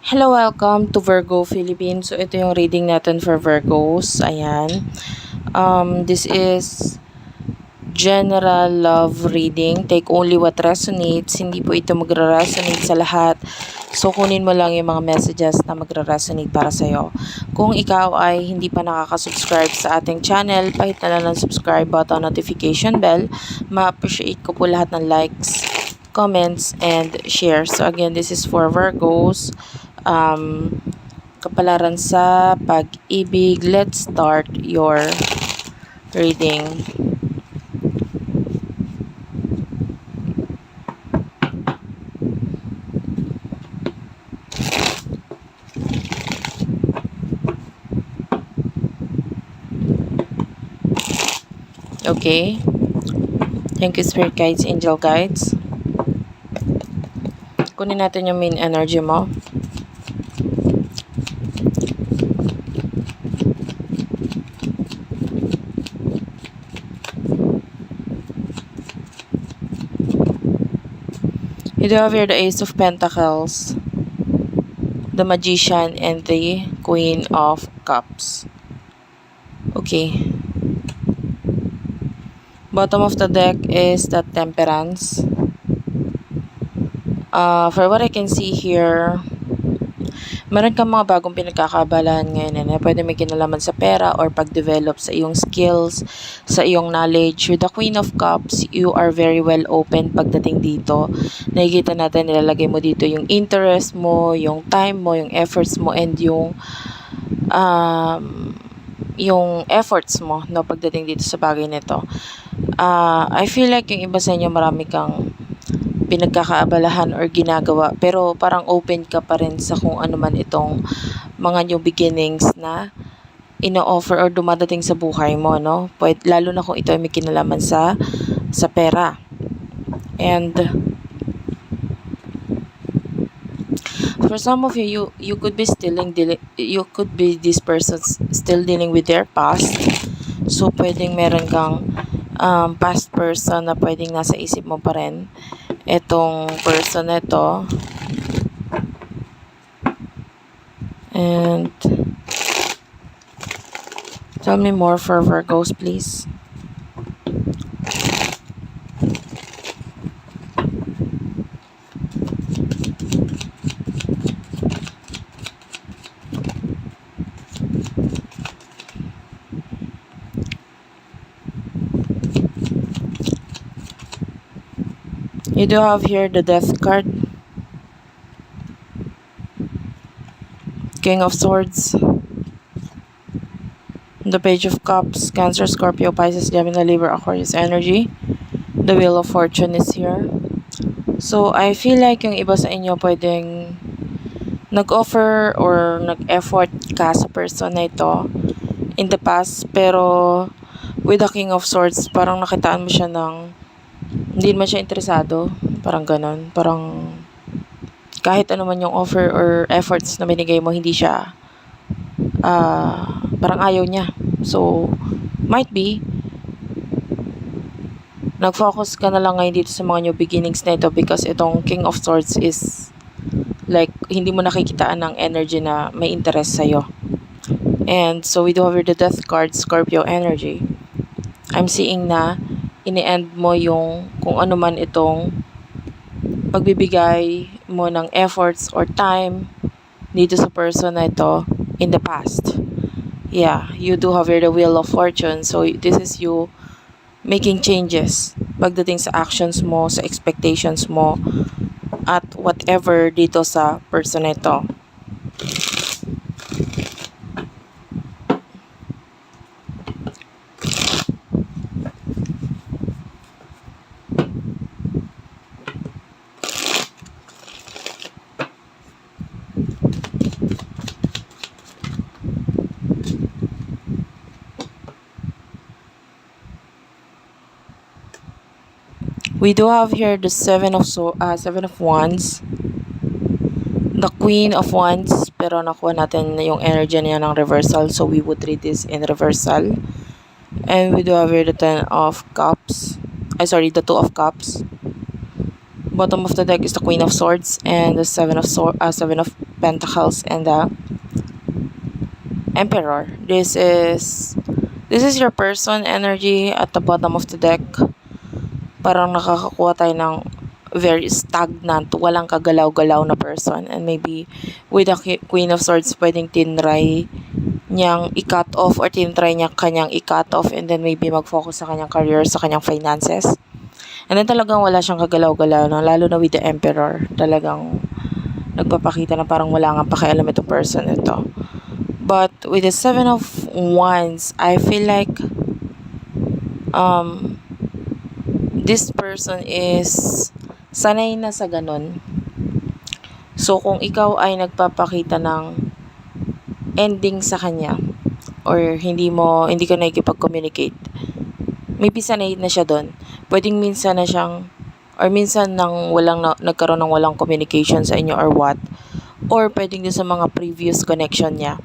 Hello, welcome to Virgo Philippines. So, ito yung reading natin for Virgos. Ayan. This is general love reading. Take only what resonates. Hindi po ito magra-resonate sa lahat. So, kunin mo lang yung mga messages na magra-resonate para sa'yo. Kung ikaw ay hindi pa nakaka-subscribe sa ating channel, pahit na lang ng subscribe button, notification bell. Ma-appreciate ko po lahat ng likes, comments, and share. So, again, this is for Virgos. Kapalaran sa pag-ibig. Let's start your reading. Okay. Thank you, Spirit Guides, Angel Guides. Kunin natin yung main energy mo. You do have here the Ace of Pentacles, the Magician, and the Queen of Cups. Okay. Bottom of the deck is the Temperance. For what I can see here, meron kang mga bagong pinagkakaabalahan ngayon na pwede may kinalaman sa pera or pag-develop sa iyong skills, sa iyong knowledge. With the Queen of Cups, you are very well open pagdating dito. Nakikita natin, nilalagay mo dito yung interest mo, yung time mo, yung efforts mo, and yung efforts mo, no, pagdating dito sa bagay nito. I feel like yung iba sa inyo marami kang pinagkakaabalahan or ginagawa, pero parang open ka pa rin sa kung ano man itong mga new beginnings na ino-offer or dumadating sa buhay mo, no? Pwede, lalo na kung ito ay may kinalaman sa pera. And for some of you, you could be this person still dealing with their past. So pwedeng meron kang past person na pwedeng nasa isip mo pa rin. Etong person na ito. And tell me more for Virgos, please. You do have here the Death card, King of Swords, the Page of Cups, Cancer, Scorpio, Pisces, Gemini, Libra, Aquarius energy. The Wheel of Fortune is here. So, I feel like yung iba sa inyo pwedeng nag-offer or nag-effort ka sa person na ito in the past, pero with the King of Swords, parang nakitaan mo siya ng hindi naman siya interesado. Parang ganon. Parang kahit ano man yung offer or efforts na binigay mo, hindi siya parang ayaw niya. So, might be nag-focus ka na lang ngayon dito sa mga new beginnings na ito because itong King of Swords is like, hindi mo nakikitaan ng energy na may interest sa'yo. And so, we do have the Death card, Scorpio energy. I'm seeing na ini-end mo yung kung ano man itong pagbibigay mo ng efforts or time dito sa person na ito in the past. Yeah, you do have here the Wheel of Fortune. So, this is you making changes pagdating sa actions mo, sa expectations mo, at whatever dito sa person na ito. We do have here the Seven of Wands, the Queen of Wands, pero nakuha natin yung energy niya ng reversal, so we would read this in reversal. And we do have here the the Two of Cups, Bottom of the deck is the Queen of Swords and the Seven of Pentacles and the Emperor. This is your person energy at the bottom of the deck. Parang nakakakuha tayo ng very stagnant, walang kagalaw-galaw na person. And maybe with the Queen of Swords, pwedeng tinry niyang i-cut off or tinry niya kanyang i-cut off and then maybe mag-focus sa kanyang career, sa kanyang finances. And then talagang wala siyang kagalaw-galaw, no? Lalo na with the Emperor. Talagang nagpapakita na parang wala nga pakialam itong person ito. But with the Seven of Wands, I feel like this person is sanay na sa ganun. So, kung ikaw ay nagpapakita ng ending sa kanya or hindi ka nakikipag-communicate, maybe sanay na siya doon. Pwedeng minsan na siyang or minsan nang nagkaroon ng walang communication sa inyo or what, or pwedeng din sa mga previous connection niya,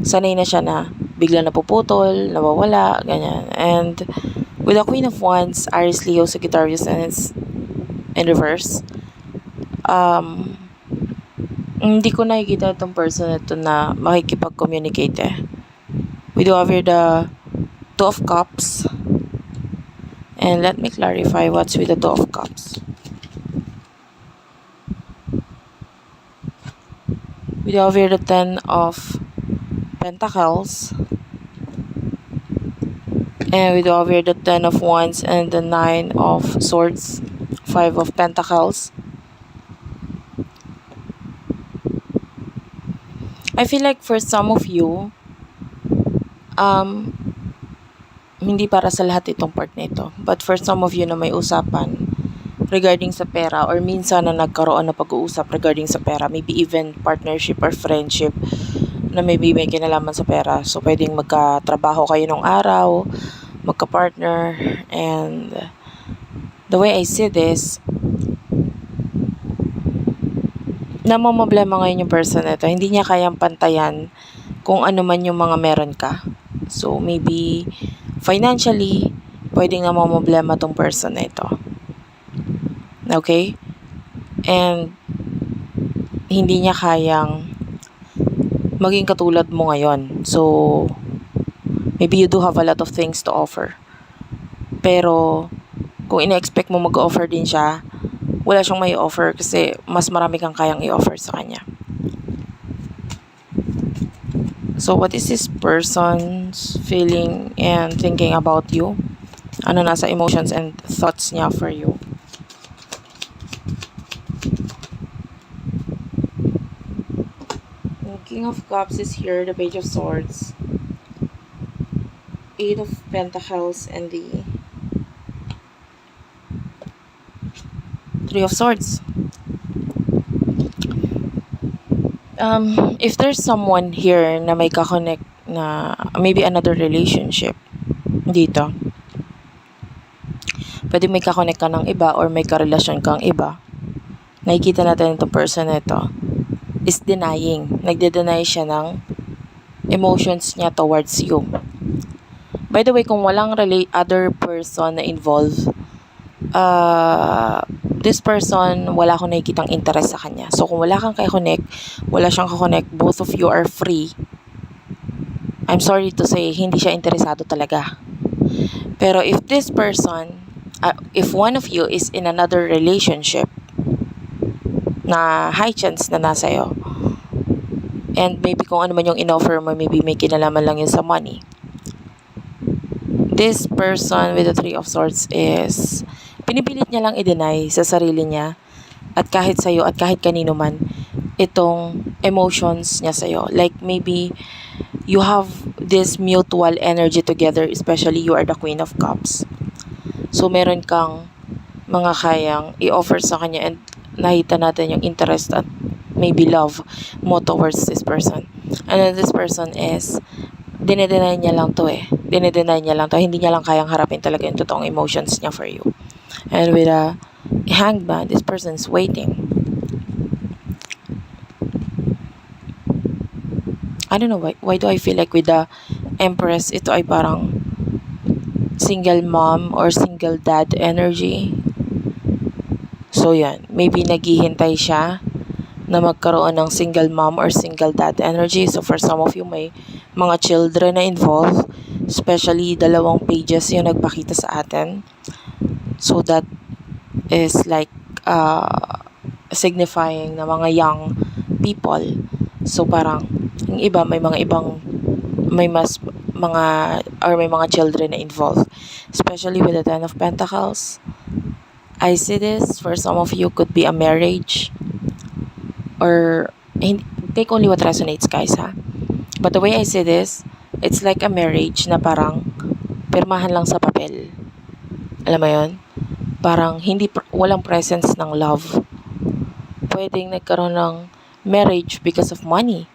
sanay na siya na bigla napuputol, nawawala, ganyan. And with the Queen of Wands, Aries, Leo, Sagittarius, and it's in reverse, hindi ko nakikita itong person ito na makikipag-communicate eh. We do have here the Two of Cups. And let me clarify what's with the Two of Cups. We do have here the Ten of Pentacles. And we do have here the Ten of Wands and the Nine of Swords, Five of Pentacles. I feel like for some of you, hindi para sa lahat itong part nito. But for some of you na may usapan regarding sa pera or minsan na nagkaroon na pag-uusap regarding sa pera, maybe even partnership or friendship na maybe may kinalaman sa pera. So, pwedeng magkatrabaho kayo nung araw, magka-partner, and the way I see this, namamblema ngayon yung person na ito. Hindi niya kayang pantayan kung ano man yung mga meron ka. So, maybe financially, pwedeng namamblema tong person na ito. Okay? And hindi niya kayang maging katulad mo ngayon. So, maybe you do have a lot of things to offer. Pero, kung ina-expect mo mag-offer din siya, wala siyang may offer kasi mas marami kang kayang i-offer sa kanya. So, what is this person's feeling and thinking about you? Ano nasa emotions and thoughts niya for you? The King of Cups is here, the Page of Swords, Eight of Pentacles, and the Three of Swords. If there's someone here na may kakonect na maybe another relationship dito, pwede may kakonect ka ng iba or may karelasyon kang iba, nakikita natin itong person na ito is denying. Nagde-deny siya ng emotions niya towards you. By the way, kung walang other person na involved, this person, wala akong nakikitang interest sa kanya. So, kung wala kang kay-connect, wala siyang ka-connect, both of you are free. I'm sorry to say, hindi siya interesado talaga. Pero if this person, if one of you is in another relationship, na high chance na nasa'yo, and maybe kung ano man yung in-offer mo, maybe may kinalaman lang yun sa money, this person with the Three of Swords is pinipilit niya lang i-deny sa sarili niya at kahit sa'yo at kahit kanino man itong emotions niya sa'yo. Like maybe you have this mutual energy together, especially you are the Queen of Cups. So meron kang mga kayang i-offer sa kanya and nakita natin yung interest at maybe love mo towards this person. And then this person is dinedenay niya lang to eh. Dinedenay niya lang to. Hindi niya lang kayang harapin talaga yung totoong emotions niya for you. And with a Hangman, this person is waiting. I don't know why do I feel like with the Empress, ito ay parang single mom or single dad energy. So, So, yan. Maybe naghihintay siya na magkaroon ng single mom or single dad energy. So, for some of you, may mga children na involved. Especially, 2 pages yung nagpakita sa atin. So, that is like signifying na mga young people. So, parang, yung iba, may mga children na involved. Especially with the Ten of Pentacles. I see this, for some of you, could be a marriage. Or, take only what resonates, guys, ha? But the way I see this, it's like a marriage na parang pirmahan lang sa papel. Alam mo yun? Parang walang presence ng love. Pwedeng nagkaroon ng marriage because of money.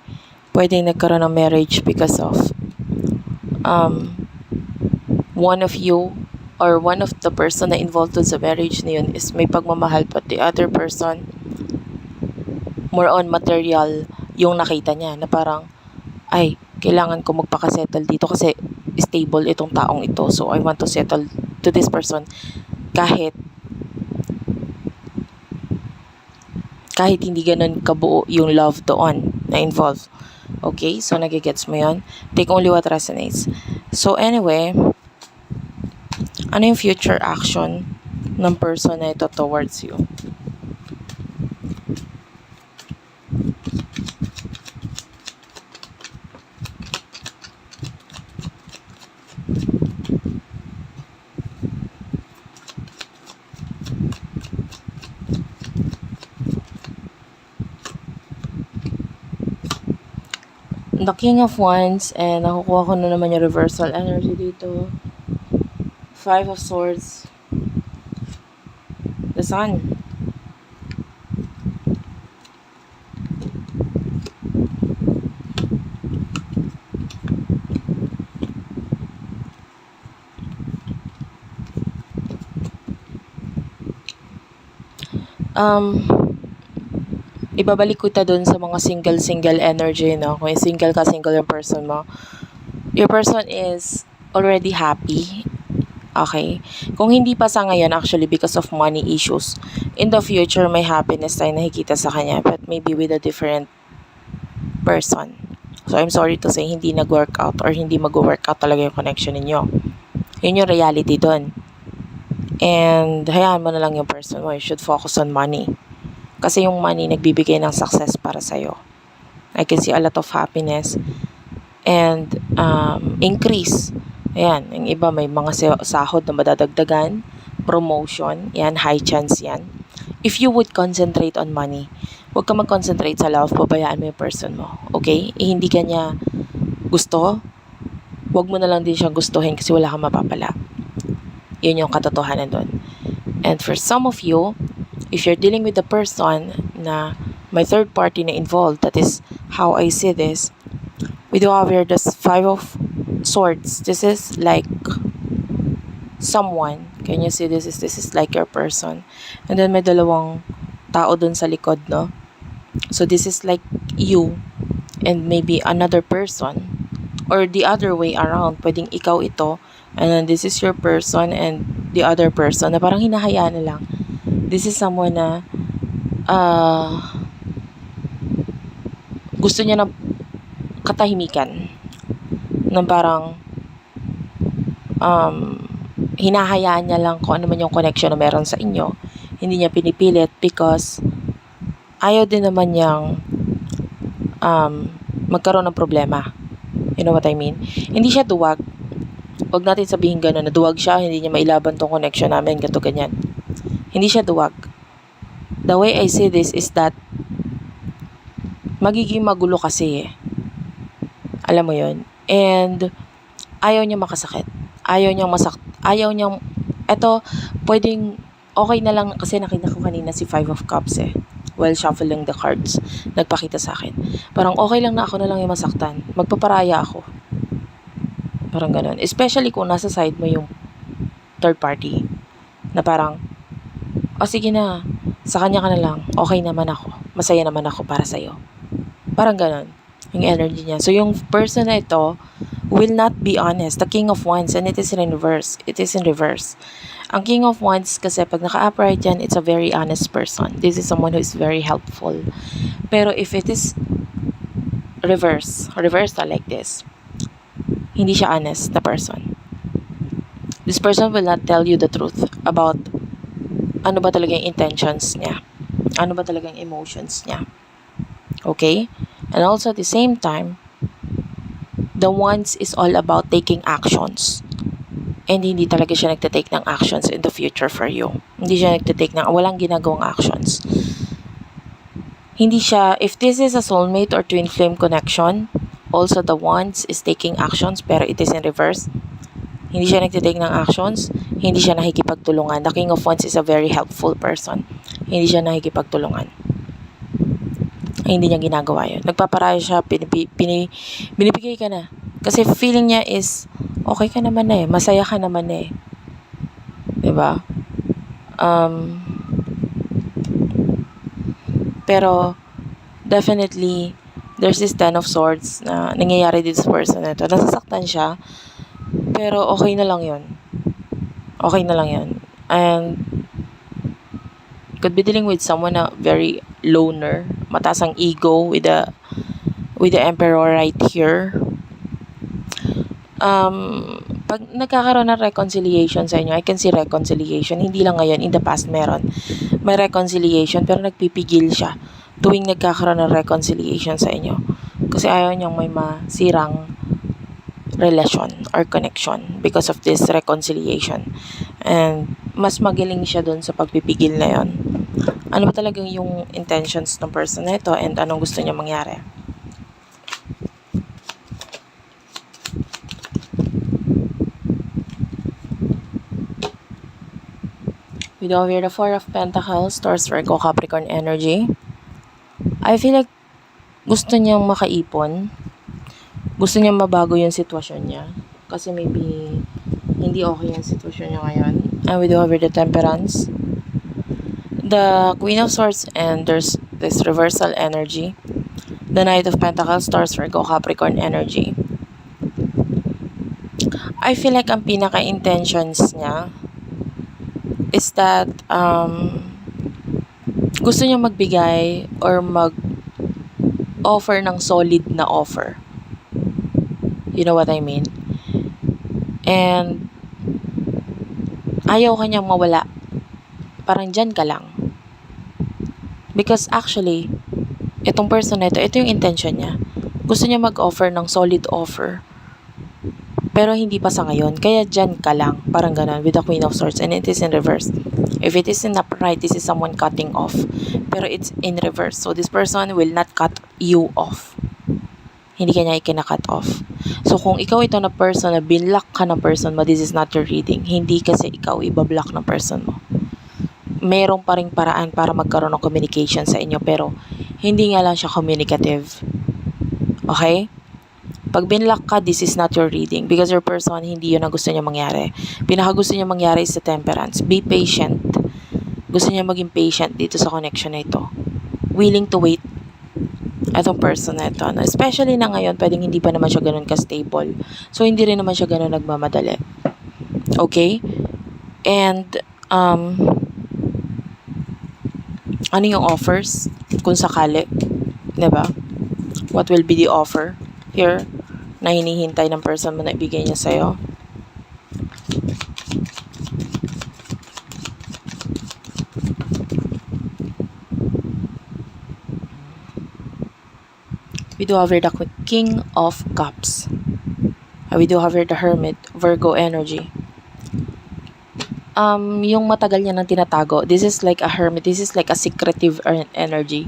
Pwedeng nagkaroon ng marriage because of one of you or one of the person na involved sa marriage na yun is may pagmamahal, but the other person more on material yung nakita niya na parang, ay, kailangan ko magpakasettle dito kasi stable itong taong ito. So, I want to settle to this person kahit hindi ganun kabuo yung love doon na involved. Okay? So, nagigets mo yun? Take only what resonates. So, anyway, ano yung future action ng person na ito towards you? The King of Wands, and nakukuha ko na naman yung reversal energy dito. 5 of Swords. The Sun. Ibabalik ko ito dun sa mga single energy, no? Kung single ka, single yung person mo. Your person is already happy. Okay? Kung hindi pa sa ngayon, actually, because of money issues, in the future, may happiness tayo nakikita sa kanya, but maybe with a different person. So, I'm sorry to say, hindi nag-work out or hindi mag-work out talaga yung connection ninyo. Yun yung reality dun. And, hayaan mo na lang yung person mo. You should focus on money. Kasi yung money nagbibigay ng success para sa'yo. I can see a lot of happiness and increase. Ayan, yung iba may mga sahod na madadagdagan, promotion, yan, high chance yan. If you would concentrate on money, huwag ka mag-concentrate sa love, pabayaan mo yung person mo. Okay? Hindi ka niya gusto, huwag mo na lang din siyang gustuhin kasi wala kang mapapala. Yun yung katotohanan doon. And for some of you, if you're dealing with a person na may third party na involved, that is how I see this. We do have here this 5 of Swords. This is like someone. Can you see this? This is like your person. And then may dalawang tao dun sa likod, no? So this is like you and maybe another person. Or the other way around. Pwedeng ikaw ito. And then this is your person and the other person na parang hinahayaan na lang. This is someone na gusto niya ng katahimikan. Na parang hinahayaan niya lang kung ano man yung connection na meron sa inyo. Hindi niya pinipilit because ayaw din naman niyang magkaroon ng problema. You know what I mean? Hindi siya duwag. Huwag natin sabihin gano'n na duwag siya, hindi niya mailaban tong connection namin, ganito ganyan. Hindi siya duwag. The way I see this is that magiging magulo kasi alam mo yon. And ayaw niya makasakit. Ayaw niyang eto, pwedeng okay na lang kasi nakita ko kanina si 5 of Cups while shuffling the cards. Nagpakita sa akin. Parang okay lang na ako na lang yung masaktan. Magpaparaya ako. Parang ganun. Especially kung nasa side mo yung third party. Na parang, sige na, sa kanya ka na lang, okay naman ako, masaya naman ako para sa'yo. Parang ganun, yung energy niya. So, yung person na ito, will not be honest. The King of Wands, and it is in reverse. It is in reverse. Ang King of Wands kasi pag naka-upright yan, it's a very honest person. This is someone who is very helpful. Pero if it is reversal like this, hindi siya honest na person. This person will not tell you the truth about ano ba talaga yung intentions niya. Ano ba talaga yung emotions niya. Okay? And also at the same time, the Wands is all about taking actions. And hindi talaga siya nagtitake ng actions in the future for you. Hindi siya nagtitake ng, walang ginagawang actions. Hindi siya, if this is a soulmate or twin flame connection, also the Wands is taking actions, pero it is in reverse. Hindi siya nagtitake ng actions, hindi siya nakikipagtulungan. The King of Wands is a very helpful person. Hindi siya nakikipagtulungan. Hindi niya ginagawa yun. Nagpaparaya siya, binibigay ka na. Kasi feeling niya is, okay ka naman eh, masaya ka naman eh. Diba? Pero, definitely, there's this Ten of Swords na nangyayari dito sa person na ito. Nasasaktan siya, pero okay na lang yun. Okay na lang yun. And, could be dealing with someone na very loner, mataas ang ego with the Emperor right here. Pag nagkakaroon ng reconciliation sa inyo, I can see reconciliation. Hindi lang ngayon, in the past meron. May reconciliation, pero nagpipigil siya tuwing nagkakaroon ng reconciliation sa inyo. Kasi ayaw niyang may masirang relation or connection because of this reconciliation. And mas magaling siya dun sa pagpipigil na yon. Ano ba talagang yung intentions ng person na ito and anong gusto niya mangyari? We do here the Four of Pentacles, Taurus, Virgo, Capricorn energy. I feel like gusto niyang makaipon. Gusto niyang mabago yung sitwasyon niya. Kasi maybe hindi okay yung sitwasyon niya ngayon. And we do have here the Temperance, the Queen of Swords, and there's this reversal energy. The Knight of Pentacles, Taurus, Virgo, Capricorn energy. I feel like ang pinaka-intentions niya is that gusto niya magbigay or mag-offer ng solid na offer. You know what I mean? And ayaw kanyang mawala. Parang dyan ka lang. Because actually, itong person na ito yung intention niya. Gusto niya mag-offer ng solid offer. Pero hindi pa sa ngayon. Kaya dyan ka lang. Parang ganun. With the Queen of Swords. And it is in reverse. If it is in upright, this is someone cutting off. Pero it's in reverse. So this person will not cut you off. Hindi ka niya ikina-cut off. So kung ikaw ito na person na binlock ka ng person mo, this is not your reading. Hindi kasi ikaw ibablock ng person mo. Meron pa ring paraan para magkaroon ng communication sa inyo. Pero hindi nga lang siya communicative. Okay? Pag binlock ka, this is not your reading because your person, hindi yun ang gusto niya mangyari. Pinaka gusto niya mangyari is the Temperance. Be patient. Gusto niya maging patient dito sa connection na ito. Willing to wait. Itong person na ito. Especially na ngayon, pwedeng hindi pa naman siya ganun ka-stable. So, hindi rin naman siya ganun nagmamadali. Okay? And, ano yung offers? Kung sakali. Diba? What will be the offer here na hinihintay ng person mo na ibigay niya sa'yo? We do have here the King of Cups. We do have here the Hermit, Virgo energy. Yung matagal niya nang tinatago, this is like a hermit, this is like a secretive energy.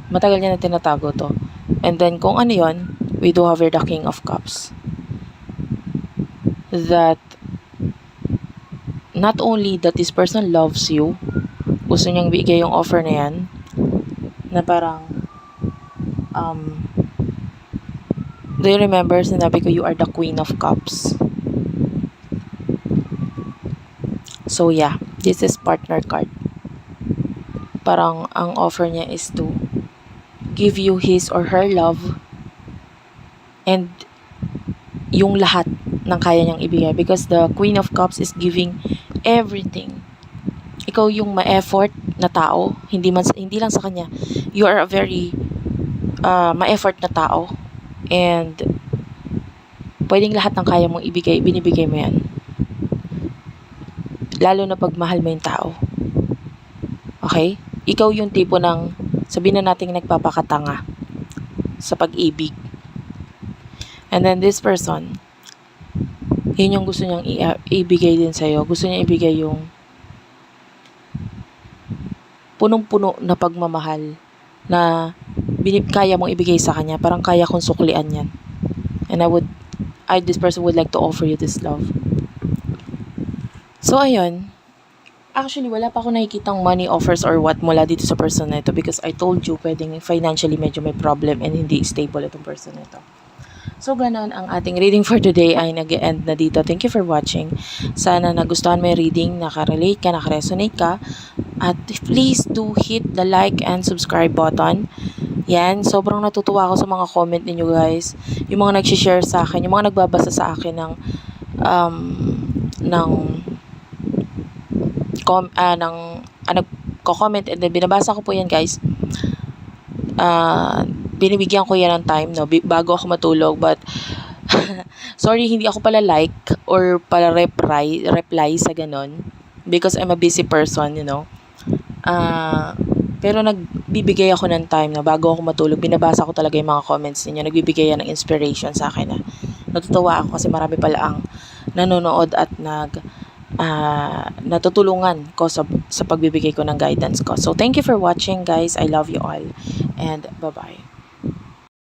Matagal niya nang tinatago to. And then, kung ano yun, we do have here the King of Cups. That, not only that this person loves you, gusto niyang bigay yung offer na yan, na parang, do you remember, sinabi ko, you are the Queen of Cups. So, yeah, this is partner card. Parang, ang offer niya is to give you his or her love and yung lahat ng kaya niyang ibigay, because the Queen of Cups is giving everything. Ikaw yung ma-effort na tao, hindi lang sa kanya. You are a very ma-effort na tao, and pwedeng lahat ng kaya mong ibigay, binibigay mo yan. Lalo na pag mahal mo yung tao. Okay? Ikaw yung tipo ng, sabihin na natin, nagpapakatanga sa pag-ibig. And then this person, yun yung gusto niyang ibigay din sa'yo. Gusto niya ibigay yung punong-puno na pagmamahal na kaya mong ibigay sa kanya. Parang kaya kong suklian yan. And this person would like to offer you this love. So, ayun. Actually, wala pa ako nakikitang money offers or what mula dito sa person na ito, because I told you, pwedeng financially medyo may problem and hindi stable itong person na ito. So, ganon ang ating reading for today ay nag-end na dito. Thank you for watching. Sana nagustuhan mo yung reading, nakarelate ka, nakaresonate ka. At please do hit the like and subscribe button. Yan, sobrang natutuwa ako sa mga comment ninyo guys. Yung mga nag-share sa akin, yung mga nagbabasa sa akin ng nagko-comment, and then binabasa ko po yan guys. Binibigyan ko yan ng time, no, bago ako matulog, but sorry, hindi ako pala like or pala reply sa ganon, because I'm a busy person, you know. Pero nagbibigay ako ng time na bago ako matulog, binabasa ko talaga yung mga comments niyo, nagbibigay yan ng inspiration sa akin na natutuwa ako, kasi marami pala ang nanonood at natutulungan ko sa pagbibigay ko ng guidance ko. So thank you for watching guys. I love you all, and bye bye.